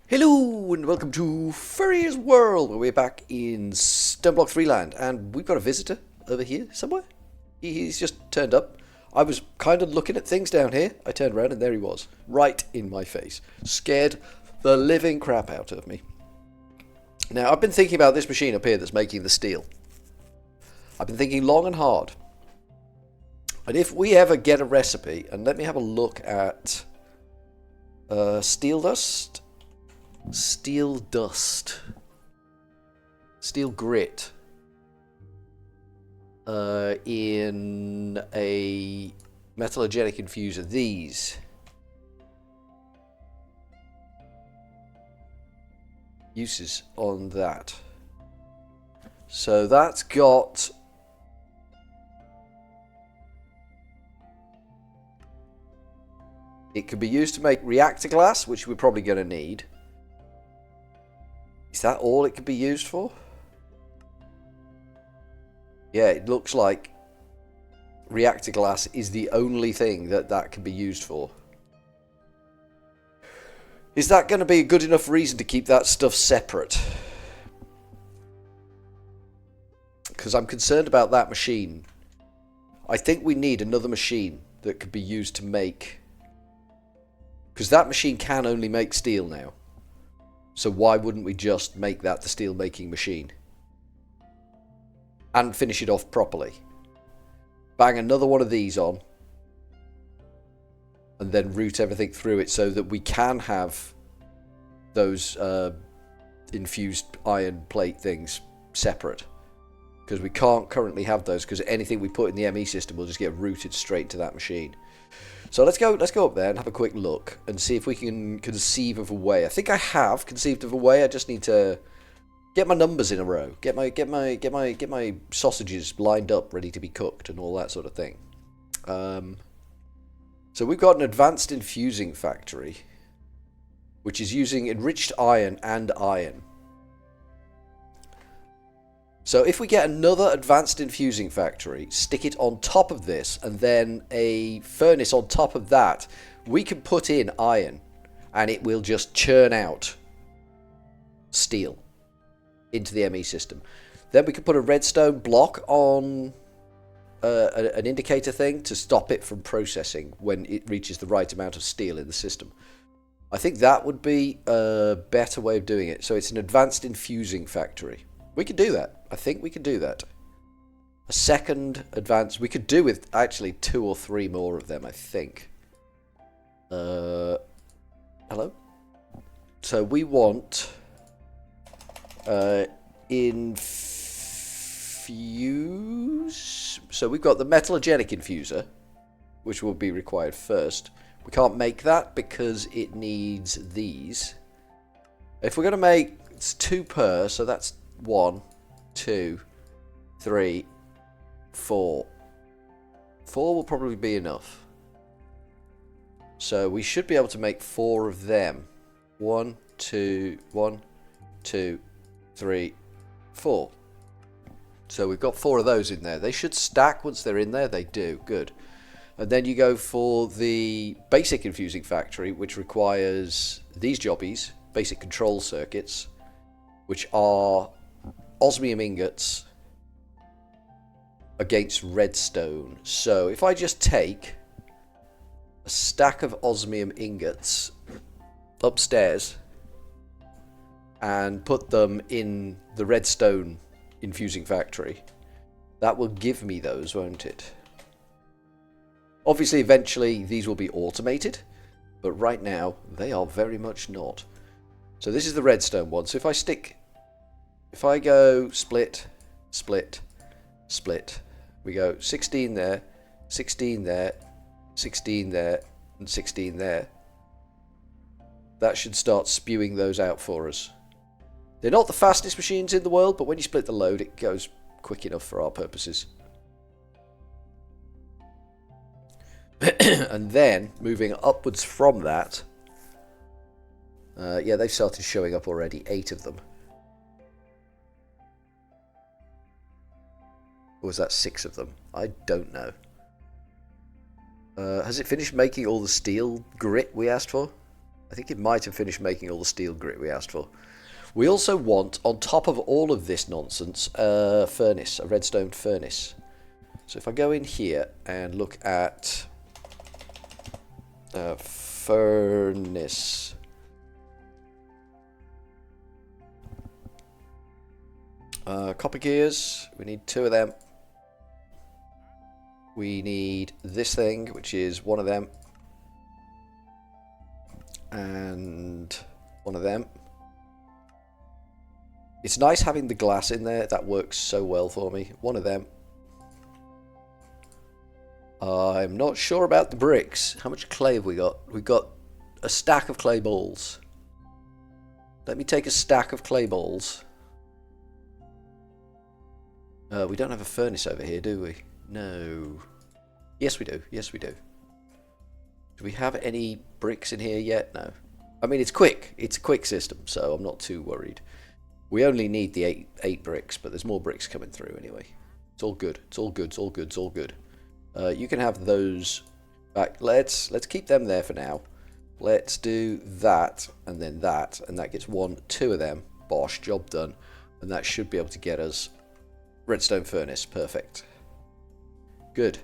Hello and welcome to Furryearsworld, where we're back in Stoneblock 3 land, and we've got a visitor over here somewhere. He's just turned up. I was kind of looking at things down here. I turned around and there he was, right in my face. Scared the living crap out of me. Now, I've been thinking about this machine up here that's making the steel. I've been thinking long and hard. And if we ever get a recipe, and let me have a look at steel dust. Steel dust. Steel grit. In a metallogenic infuser. These. Uses on that. So that's got... It could be used to make reactor glass, which we're probably going to need. Is that all it could be used for? Yeah, it looks like reactor glass is the only thing that can be used for. Is that going to be a good enough reason to keep that stuff separate? Because I'm concerned about that machine. I think we need another machine that could be used to make... Because that machine can only make steel now. So why wouldn't we just make that the steel making machine? And finish it off properly. Bang another one of these on. And then route everything through it so that we can have those infused iron plate things separate. Because we can't currently have those, because anything we put in the ME system will just get routed straight to that machine. So let's go up there and have a quick look and see if we can conceive of a way. I think I have conceived of a way. I just need to get my numbers in a row, get my sausages lined up, ready to be cooked, and all that sort of thing. So we've got an advanced infusing factory, which is using enriched iron and iron. So if we get another advanced infusing factory, stick it on top of this, and then a furnace on top of that, we can put in iron, and it will just churn out steel into the ME system. Then we can put a redstone block on an indicator thing to stop it from processing when it reaches the right amount of steel in the system. I think that would be a better way of doing it. So it's an advanced infusing factory. We could do that. I think we could do that. A second advance. We could do with actually 2 or 3 more of them, I think. Hello? So we want infuse. So we've got the metallogenic infuser, which will be required first. We can't make that because it needs these. If we're going to make, it's 2 per, so that's 1, 2, 3, 4. 4 will probably be enough. So we should be able to make 4 of them. 1, 2, 3, 4. So we've got 4 of those in there. They should stack once they're in there. They do. Good. And then you go for the basic infusing factory, which requires these jobbies, basic control circuits, which are osmium ingots against redstone. So if I just take a stack of osmium ingots upstairs and put them in the redstone infusing factory, that will give me those, won't it? Obviously, eventually these will be automated, but right now they are very much not. So this is the redstone one. So if I go split, split, split, we go 16 there, 16 there, 16 there, and 16 there. That should start spewing those out for us. They're not the fastest machines in the world, but when you split the load, it goes quick enough for our purposes. And then, moving upwards from that, yeah, they've started showing up already, 8 of them. Or was that 6 of them? I don't know. Has it finished making all the steel grit we asked for? I think it might have finished making all the steel grit we asked for. We also want, on top of all of this nonsense, a furnace, a redstone furnace. So if I go in here and look at furnace, copper gears, we need 2 of them. We need this thing, which is 1 of them, and 1 of them. It's nice having the glass in there. That works so well for me. 1 of them. I'm not sure about the bricks. How much clay have we got? We've got a stack of clay balls. Let me take a stack of clay balls. We don't have a furnace over here, do we? No. Yes, we do. Yes, we do. Do we have any bricks in here yet? No. I mean, it's quick. It's a quick system, so I'm not too worried. We only need the eight bricks, but there's more bricks coming through anyway. It's all good. It's all good. It's all good. It's all good. You can have those back. Let's keep them there for now. Let's do that and then that, and that gets 2 of them. Bosh, job done. And that should be able to get us redstone furnace. Perfect. Good.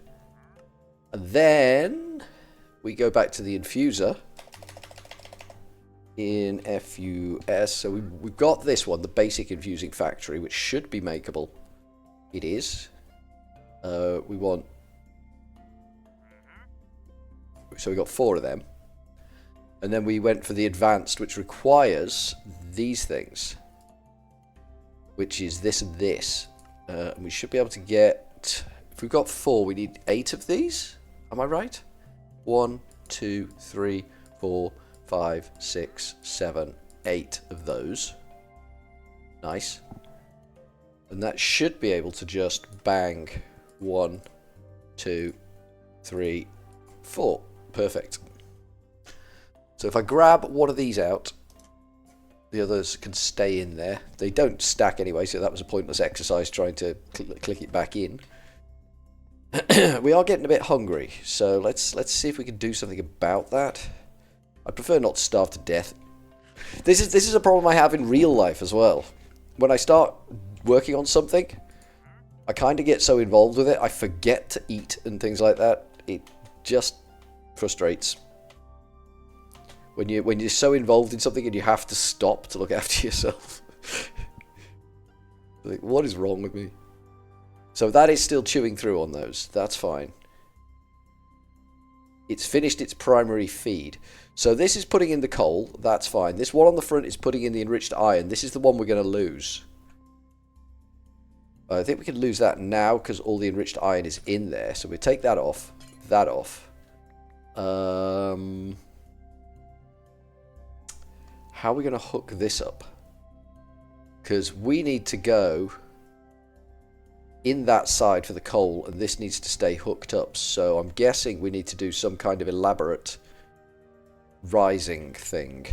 And then we go back to the infuser in FUS. So we've got this one, the basic infusing factory, which should be makeable. It is. We want... So we got 4 of them. And then we went for the advanced, which requires these things. Which is this and this. And we should be able to get... If we've got 4, we need 8 of these. Am I right? 1, 2, 3, 4, 5, 6, 7, 8 of those. Nice. And that should be able to just bang 1, 2, 3, 4. Perfect. So if I grab one of these out, the others can stay in there. They don't stack anyway, so that was a pointless exercise trying to click it back in. We are getting a bit hungry, so let's see if we can do something about that. I'd prefer not to starve to death. This is a problem I have in real life as well. When I start working on something, I kind of get so involved with it, I forget to eat and things like that. It just frustrates. When you're so involved in something and you have to stop to look after yourself. Like, what is wrong with me? So that is still chewing through on those. That's fine. It's finished its primary feed. So this is putting in the coal. That's fine. This one on the front is putting in the enriched iron. This is the one we're going to lose. I think we can lose that now because all the enriched iron is in there. So we take that off. That off. How are we going to hook this up? Because we need to go in that side for the coal, and this needs to stay hooked up. So I'm guessing we need to do some kind of elaborate rising thing.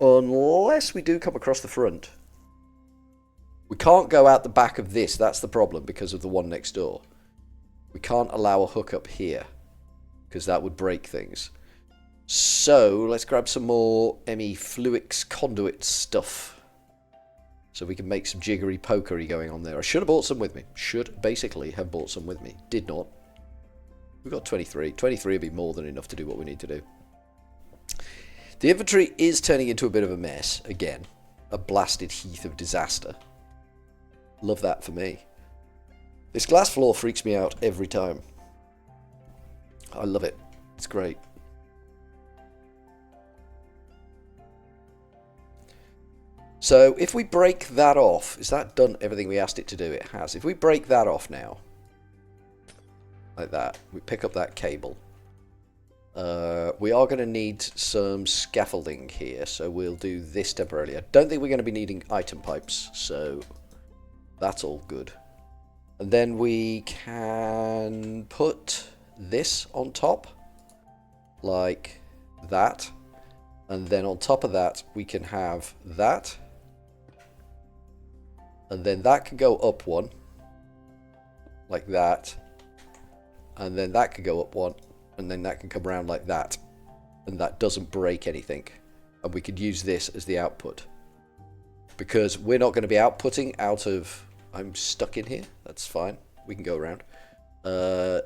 Unless we do come across the front. We can't go out the back of this. That's the problem because of the one next door. We can't allow a hookup here because that would break things. So let's grab some more ME Fluix conduit stuff. So we can make some jiggery pokery going on there. I should have bought some with me. Should basically have bought some with me. Did not. We've got 23. 23 would be more than enough to do what we need to do. The inventory is turning into a bit of a mess again. A blasted heath of disaster. Love that for me. This glass floor freaks me out every time. I love it. It's great. So if we break that off, is that done everything we asked it to do? It has. If we break that off now, like that, we pick up that cable. We are going to need some scaffolding here, so we'll do this temporarily. I don't think we're going to be needing item pipes, so that's all good. And then we can put this on top, like that. And then on top of that, we can have that. And then that can go up one, like that. And then that can go up one, and then that can come around like that, and that doesn't break anything, and we could use this as the output, because we're not going to be outputting out of... I'm stuck in here. That's fine. We can go around.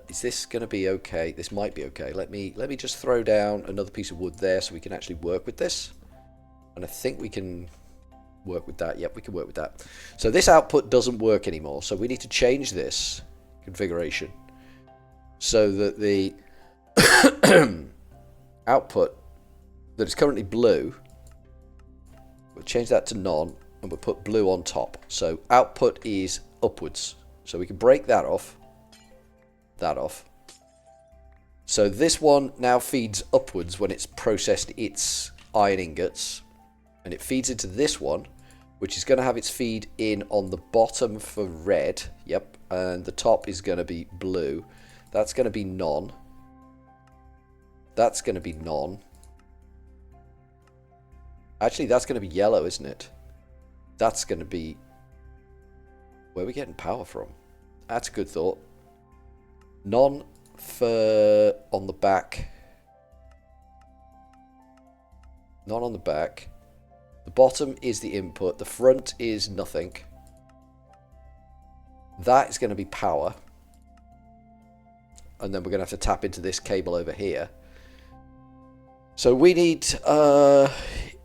Is this going to be okay? This might be okay. Let me just throw down another piece of wood there so we can actually work with this. And I think we can work with that. Yep, we can work with that. So this output doesn't work anymore. So we need to change this configuration so that the output that is currently blue, we'll change that to none, and we'll put blue on top. So output is upwards. So we can break that off. So this one now feeds upwards when it's processed its iron ingots, and it feeds into this one, which is going to have its feed in on the bottom for red. Yep, and the top is going to be blue. That's going to be none. That's going to be none. Actually, that's going to be yellow, isn't it? That's going to be... Where are we getting power from? That's a good thought. None for on the back. None on the back. The bottom is the input. The front is nothing. That is going to be power. And then we're going to have to tap into this cable over here. So we need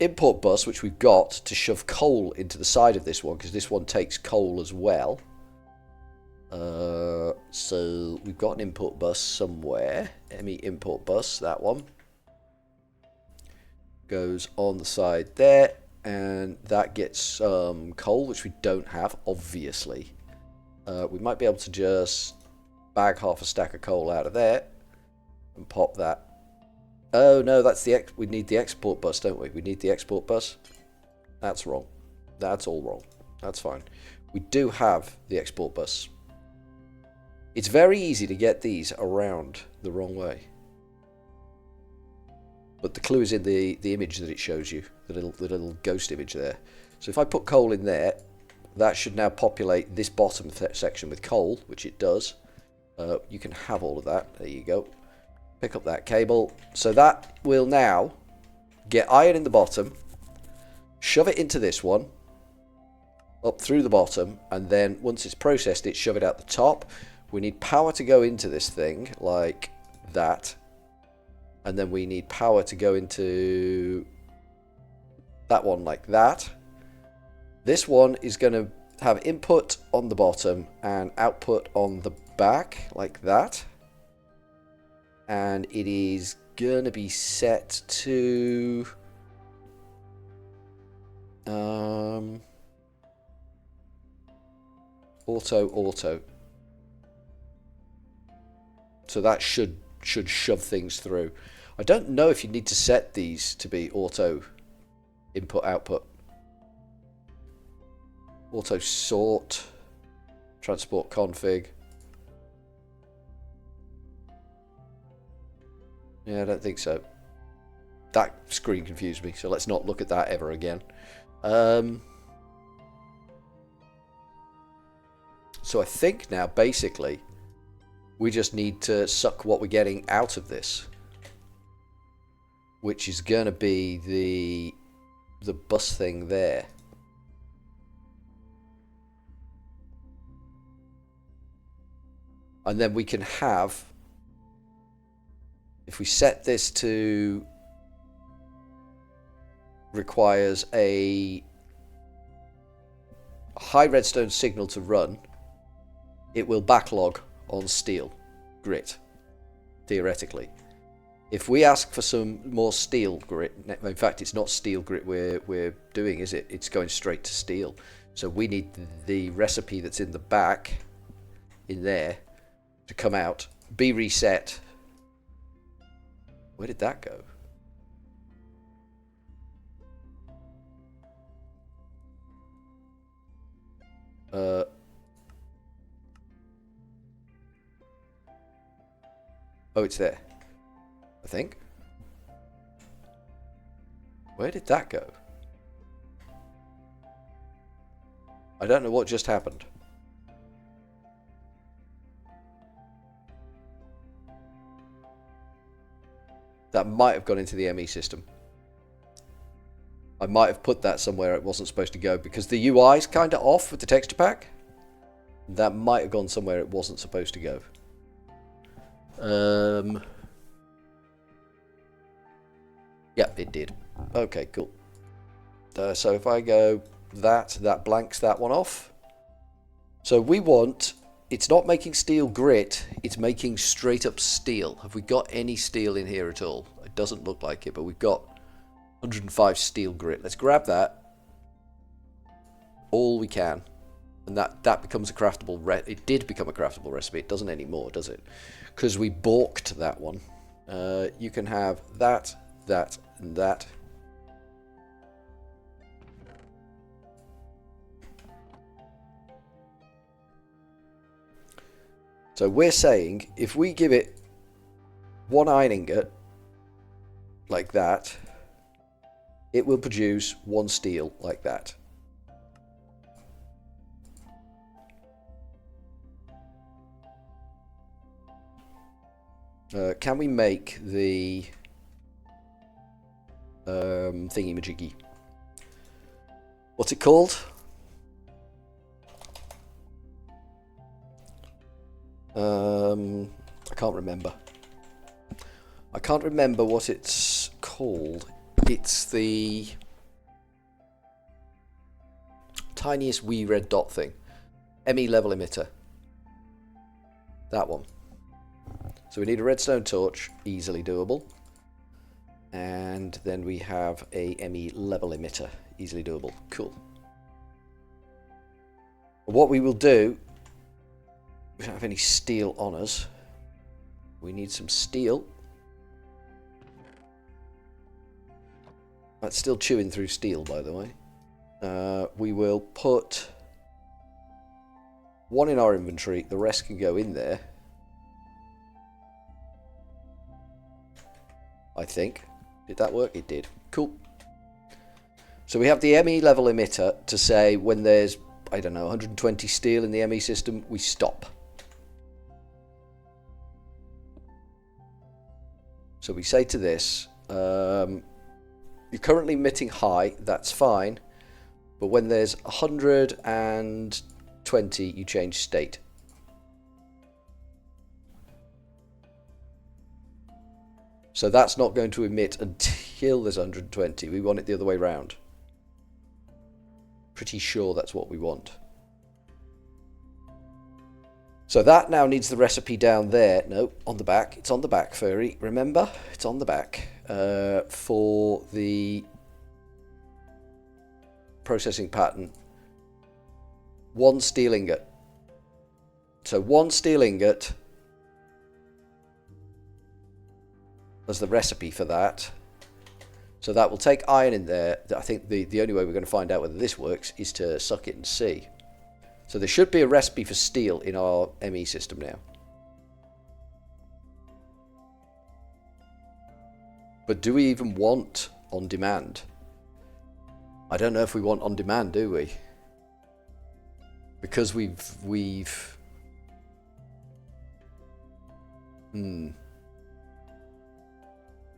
import bus, which we've got, to shove coal into the side of this one, because this one takes coal as well. So we've got an import bus somewhere. ME import bus, that one. Goes on the side there, and that gets coal, which we don't have, obviously. We might be able to just bag half a stack of coal out of there and pop that. Oh no, that's the we need the export bus, don't we? We need the export bus. That's wrong. That's all wrong. That's fine. We do have the export bus. It's very easy to get these around the wrong way. But the clue is in the image that it shows you, the little ghost image there. So if I put coal in there, that should now populate this bottom section with coal, which it does. You can have all of that. There you go. Pick up that cable. So that will now get iron in the bottom, shove it into this one, up through the bottom, and then once it's processed it, shove it out the top. We need power to go into this thing like that, and then we need power to go into that one like that. This one is going to have input on the bottom and output on the back like that, and it is going to be set to auto. So that should shove things through. I don't know if you need to set these to be auto input output. Auto sort, transport config. Yeah, I don't think so. That screen confused me, so let's not look at that ever again. So I think now basically we just need to suck what we're getting out of this, which is going to be the bus thing there. And then we can have, if we set this to requires a high redstone signal to run, it will backlog on steel grit, theoretically. If we ask for some more steel grit, in fact it's not steel grit we're doing, is it? It's going straight to steel. So we need the recipe that's in the back, in there, to come out, be reset. Where did that go? Oh, it's there, I think. Where did that go? I don't know what just happened. That might have gone into the ME system. I might have put that somewhere it wasn't supposed to go because the UI is kind of off with the texture pack. That might have gone somewhere it wasn't supposed to go. Yeah, it did. Okay, cool. So if I go that blanks that one off. So we want, it's not making steel grit, it's making straight up steel. Have we got any steel in here at all? It doesn't look like it, but we've got 105 steel grit. Let's grab that. All we can. And that becomes a craftable, it did become a craftable recipe. It doesn't anymore, does it? Because we balked that one. You can have that, and that. So we're saying if we give it one iron ingot, like that, it will produce one steel, like that. Can we make the thingy-majiggy? What's it called? I can't remember. I can't remember what it's called. It's the tiniest wee red dot thing. ME level emitter. That one. So we need a redstone torch, easily doable. And then we have a ME level emitter, easily doable. Cool. What we will do, we don't have any steel on us. We need some steel. That's still chewing through steel, by the way. We will put one in our inventory. The rest can go in there. I think. Did that work? It did. Cool. So we have the ME level emitter to say when there's, I don't know, 120 steel in the ME system, we stop. So we say to this, you're currently emitting high, that's fine, but when there's 120, you change state. So that's not going to emit until there's 120. We want it the other way around. Pretty sure that's what we want. So that now needs the recipe down there. No, on the back. It's on the back, Furry. Remember? It's on the back. For the processing pattern. One steel ingot. So one steel ingot as the recipe for that. So that will take iron in there. I think the only way we're going to find out whether this works is to suck it and see. So there should be a recipe for steel in our ME system now. But do we even want on demand? I don't know if we want on demand, do we? Because we've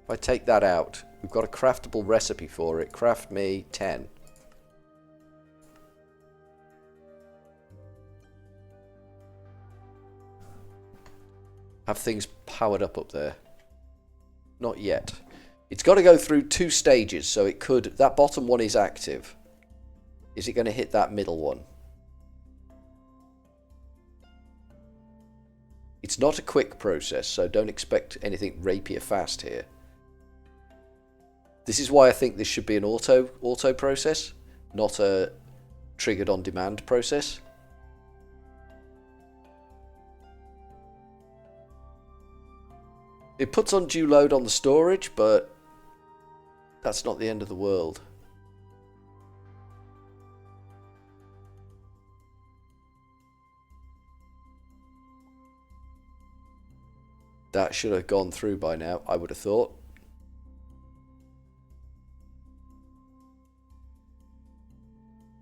If I take that out, we've got a craftable recipe for it. Craft me 10. Have things powered up there? Not yet. It's got to go through 2 stages, so it could... That bottom one is active. Is it going to hit that middle one? It's not a quick process, so don't expect anything rapier fast here. This is why I think this should be an auto process, not a triggered on demand process. It puts undue load on the storage, but that's not the end of the world. That should have gone through by now, I would have thought.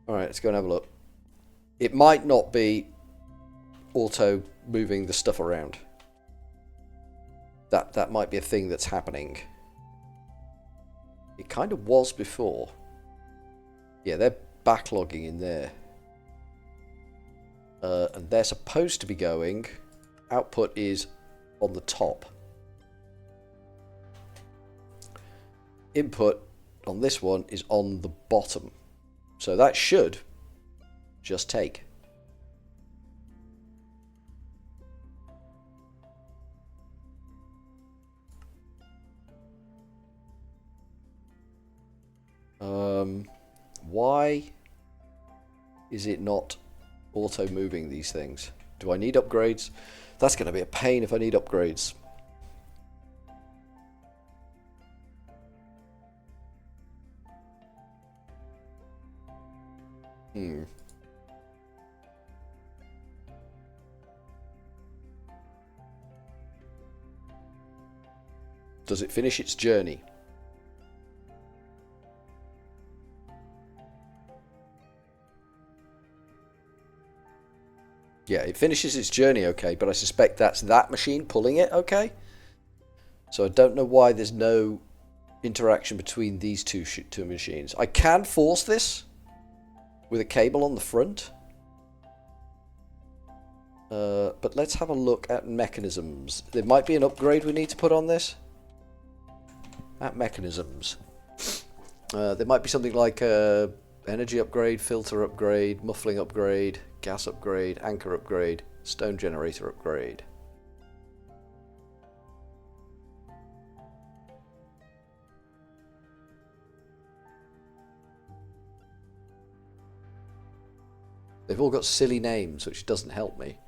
Alright, let's go and have a look. It might not be auto moving the stuff around. That might be a thing that's happening. It kind of was before. Yeah, they're backlogging in there. And they're supposed to be going. Output is on the top. Input on this one is on the bottom. So that should just take. Why is it not auto moving these things? Do I need upgrades? That's going to be a pain if I need upgrades. Does it finish its journey? Yeah, it finishes its journey okay, but I suspect that's that machine pulling it okay. So I don't know why there's no interaction between these two machines. I can force this with a cable on the front. But let's have a look at mechanisms. There might be an upgrade we need to put on this. At mechanisms. There might be something like energy upgrade, filter upgrade, muffling upgrade, gas upgrade, anchor upgrade, stone generator upgrade. They've all got silly names, which doesn't help me.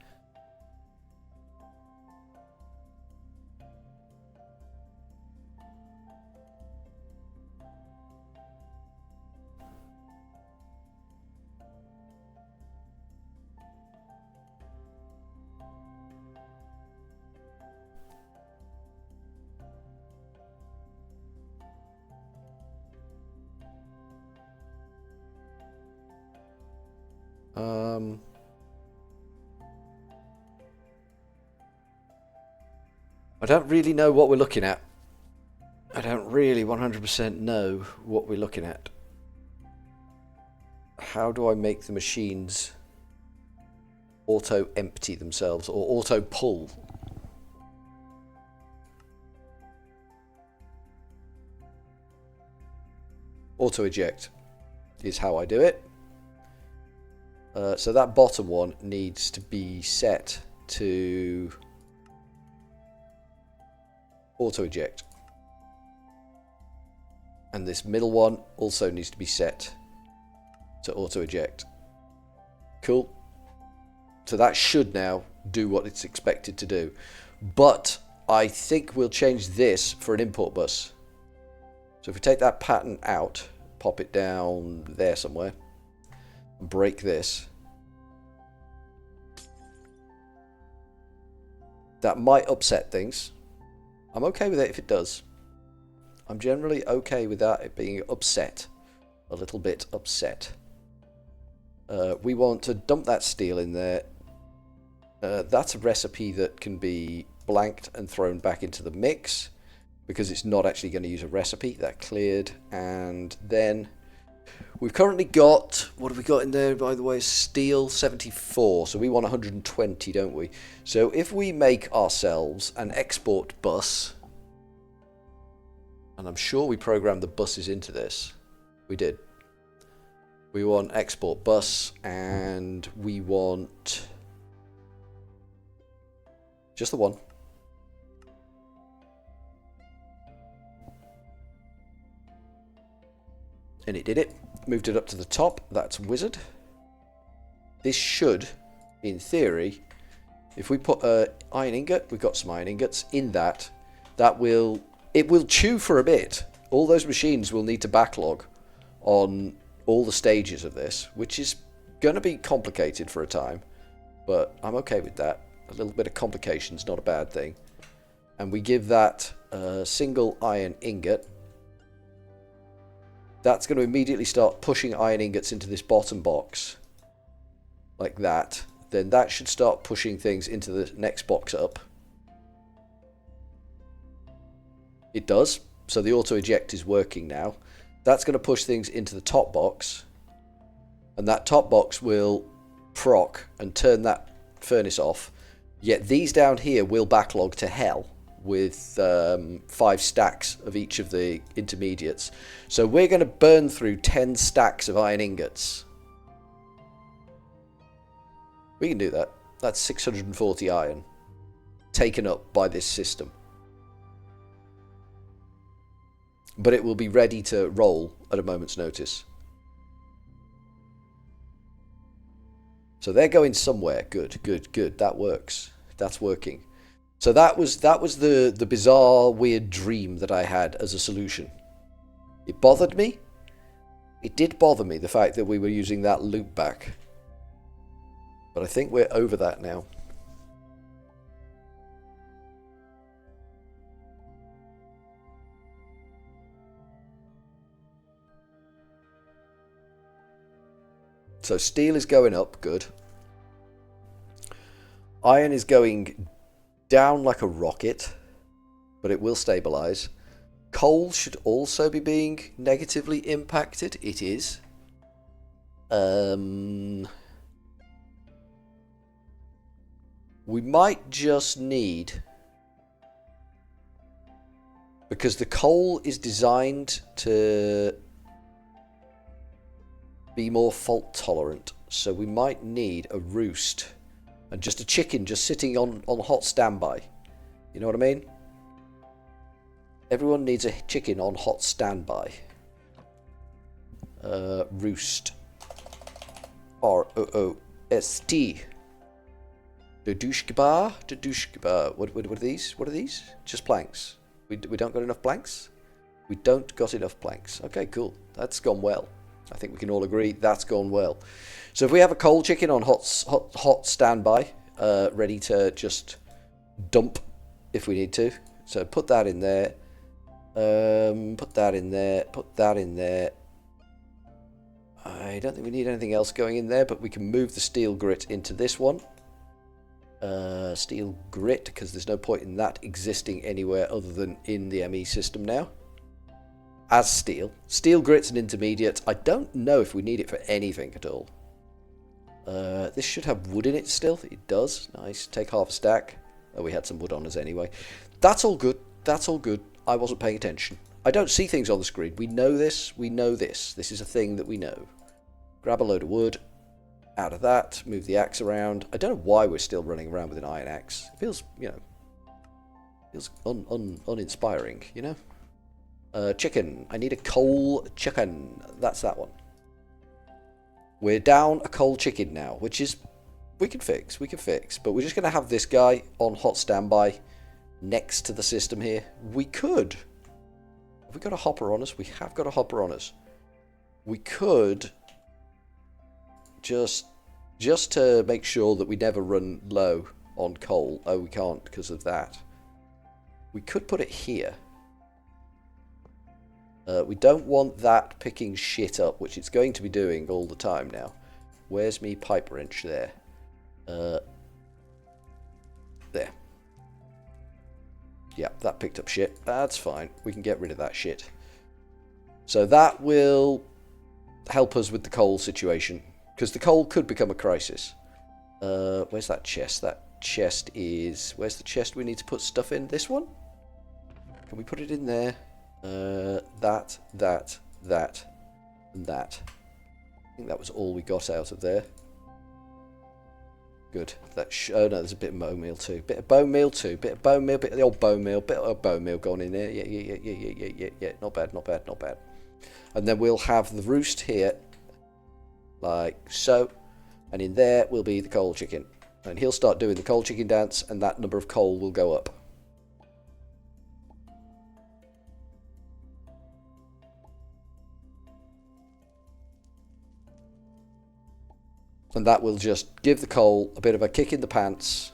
I don't really know what we're looking at. I don't really 100% know what we're looking at. How do I make the machines auto empty themselves or auto pull? Auto eject is how I do it. So that bottom one needs to be set to auto eject. And this middle one also needs to be set to auto eject. Cool. So that should now do what it's expected to do. But I think we'll change this for an import bus. So if we take that pattern out, pop it down there somewhere, and break this. That might upset things. I'm okay with it if it does. I'm generally okay with that, it being upset. A little bit upset. We want to dump that steel in there. That's a recipe that can be blanked and thrown back into the mix, because it's not actually going to use a recipe. That cleared. And then we've currently got, what have we got in there, by the way? Steel 74. So we want 120, don't we? So if we make ourselves an export bus, and I'm sure we programmed the buses into this. We did. We want export bus, and we want just the one. And it did it. Moved it up to the top. That's wizard. This should, in theory, if we put an iron ingot, we've got some iron ingots in that, it will chew for a bit. All those machines will need to backlog on all the stages of this, which is going to be complicated for a time, but I'm okay with that. A little bit of complication is not a bad thing. And we give that a single iron ingot. That's going to immediately start pushing iron ingots into this bottom box, like that. Then that should start pushing things into the next box up. It does. So the auto eject is working now. That's going to push things into the top box, and that top box will proc and turn that furnace off. Yet these down here will backlog to hell with 5 stacks of each of the intermediates. So we're going to burn through 10 stacks of iron ingots. We can do that. That's 640 iron taken up by this system. But it will be ready to roll at a moment's notice. So they're going somewhere. Good, good, good. That works. That's working. So that was the bizarre, weird dream that I had as a solution. It bothered me. It did bother me, the fact that we were using that loop back. But I think we're over that now. So steel is going up, good. Iron is going down like a rocket, but it will stabilize. Coal should also be being negatively impacted. It is. We might just need, because the coal is designed to be more fault tolerant, so we might need a roost and just a chicken just sitting on hot standby. You know what I mean? Everyone needs a chicken on hot standby. Roost. R-O-O-S-T. Dedushkibar. What are these? What are these? Just planks. We don't got enough planks? We don't got enough planks. Okay, cool. That's gone well. I think we can all agree that's gone well. So if we have a coal chicken on hot standby, ready to just dump if we need to. So put that in there. Put that in there. Put that in there. I don't think we need anything else going in there, but we can move the steel grit into this one. Steel grit, because there's no point in that existing anywhere other than in the ME system now. As steel. Steel grit's an intermediate. I don't know if we need it for anything at all. This should have wood in it still. It does. Nice. Take half a stack. Oh, we had some wood on us anyway. That's all good. That's all good. I wasn't paying attention. I don't see things on the screen. We know this. We know this. This is a thing that we know. Grab a load of wood. Out of that. Move the axe around. I don't know why we're still running around with an iron axe. It feels, you know, feels uninspiring, you know? Chicken. I need a coal chicken. That's that one. We're down a coal chicken now, which is, we can fix, but we're just going to have this guy on hot standby next to the system here. We could. Have we got a hopper on us? We have got a hopper on us. We could just to make sure that we never run low on coal. Oh, we can't because of that. We could put it here. We don't want that picking shit up, which it's going to be doing all the time now. Where's me pipe wrench there? There. Yeah, that picked up shit. That's fine. We can get rid of that shit. So that will help us with the coal situation, because the coal could become a crisis. Where's that chest? That chest is... Where's the chest we need to put stuff in? This one? Can we put it in there? That, and that. I think that was all we got out of there. Good. Oh no, there's a bit of bone meal too. Bit of bone meal too. Bit of bone meal. Bit of the old bone meal. Bit of bone meal going in there. Yeah. Not bad. And then we'll have the roost here, like so. And in there will be the coal chicken. And he'll start doing the coal chicken dance, and that number of coal will go up. And that will just give the coal a bit of a kick in the pants,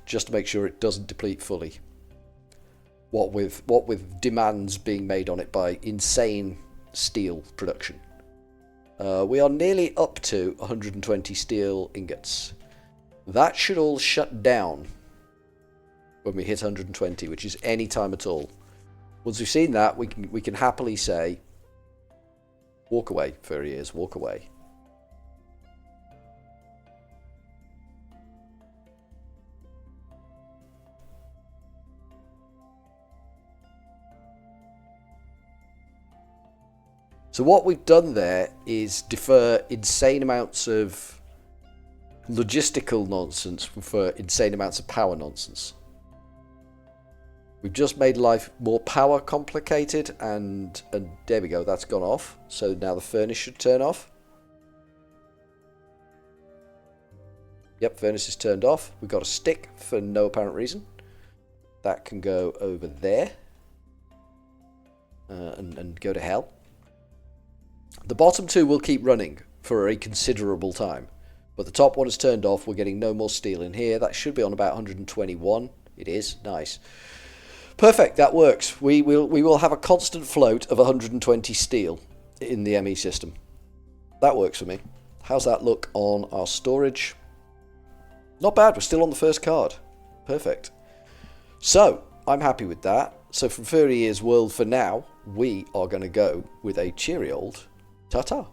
just to make sure it doesn't deplete fully. What with demands being made on it by insane steel production. We are nearly up to 120 steel ingots. That should all shut down when we hit 120, which is any time at all. Once we've seen that, we can happily say, walk away, furry ears, walk away. So what we've done there is defer insane amounts of logistical nonsense for insane amounts of power nonsense. We've just made life more power complicated, and there we go, that's gone off. So now the furnace should turn off. Yep, furnace is turned off. We've got a stick for no apparent reason. That can go over there and go to hell. The bottom two will keep running for a considerable time, but the top one is turned off. We're getting no more steel in here. That should be on about 121. It is. Nice. Perfect, that works. We will have a constant float of 120 steel in the ME system. That works for me. How's that look on our storage? Not bad, we're still on the first card. Perfect. So, I'm happy with that. So from Furryearsworld for now, we are going to go with a cheery old ta-ta.